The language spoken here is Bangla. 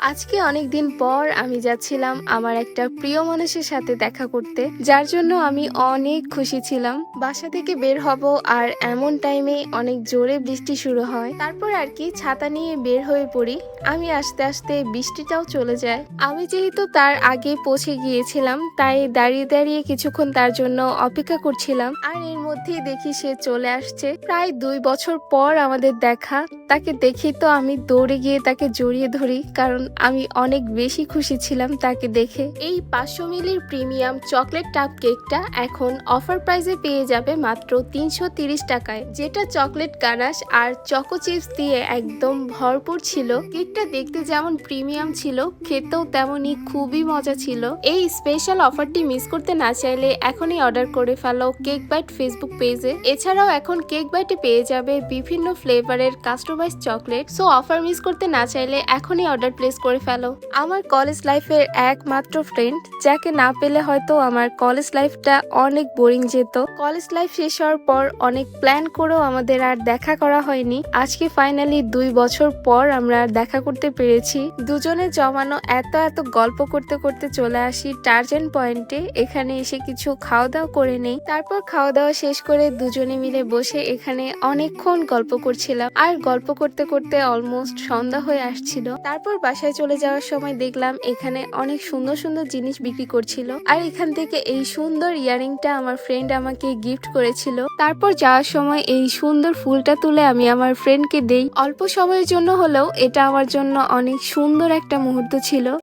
আজকে অনেক দিন পর আমি যাচ্ছিলাম আমার একটা প্রিয় মানুষের সাথে দেখা করতে, যার জন্য আমি অনেক খুশি ছিলাম। বাসা থেকে বের হব আর এমন টাইমে অনেক জোরে বৃষ্টি শুরু হয়। তারপর আর কি ছাতা নিয়ে বের হয়ে পড়ি। আমি আস্তে আস্তে বৃষ্টিটাও চলে যায়। আমি যেহেতু তার আগে পৌঁছে গিয়েছিলাম, তাই দাঁড়িয়ে দাঁড়িয়ে কিছুক্ষণ তার জন্য অপেক্ষা করছিলাম। আর এর মধ্যেই দেখি সে চলে আসছে। প্রায় 2 বছর পর আমাদের দেখা। তাকে দেখি তো আমি দৌড়ে গিয়ে তাকে জড়িয়ে ধরি, কারণ আমি অনেক বেশি খুশি ছিলাম তাকে দেখে। এই 500 মিলির প্রিমিয়াম চকলেট টাপ কেকটা এখন অফার প্রাইসে পেয়ে যাবে মাত্র 330 টাকায়, যেটা চকলেট গানাশ আর চকো চিপস দিয়ে একদম ভরপুর ছিল। কেকটা দেখতে যেমন প্রিমিয়াম ছিল, খেতেও তেমনই খুবই মজা ছিল। এই স্পেশাল অফারটি মিস করতে না চাইলে এখনই অর্ডার করে ফেলো কেক বাইট ফেসবুক পেজে। এছাড়াও এখন কেক বাইটে পেয়ে যাবে বিভিন্ন ফ্লেভারের customize chocolate. So offer miss করতে না চাইলে এখনই অর্ডার প্লেস করে ফেলো। আমার কলেজ লাইফের একমাত্র ফ্রেন্ড, যাকে না পেলে হয়তো আমার কলেজ লাইফটা অনেক বোরিং যেত। কলেজ লাইফ শেষ হওয়ার পর অনেক প্ল্যান করেও আমাদের আর দেখা করা হয়নি। আজকে ফাইনালি 2 বছর পর আমরা দেখা করতে পেরেছি। দুজনে জমানো এত গল্প করতে করতে চলে আসি টার্জেন পয়েন্টে। এখানে এসে কিছু খাওয়া দাওয়া করে নেই। তারপর খাওয়া দাওয়া শেষ করে দুজনে মিলে বসে এখানে অনেকক্ষণ গল্প করছিলাম। আর গল্প করতে করতে অলমোস্ট সন্ধ্যা হয়ে আসছিল। তারপর বাসায় চলে যাওয়ার সময় দেখলাম এখানে অনেক সুন্দর সুন্দর জিনিস বিক্রি করছিল। আর এখান থেকে এই সুন্দর ইয়ারিংটা আমার ফ্রেন্ড আমাকে গিফট করেছিল। তারপর যাওয়ার সময় এই সুন্দর ফুলটা তুলে আমি আমার ফ্রেন্ডকে দেই। অল্প সময়ের জন্য হলেও এটা আমার জন্য অনেক সুন্দর একটা মুহূর্ত ছিল।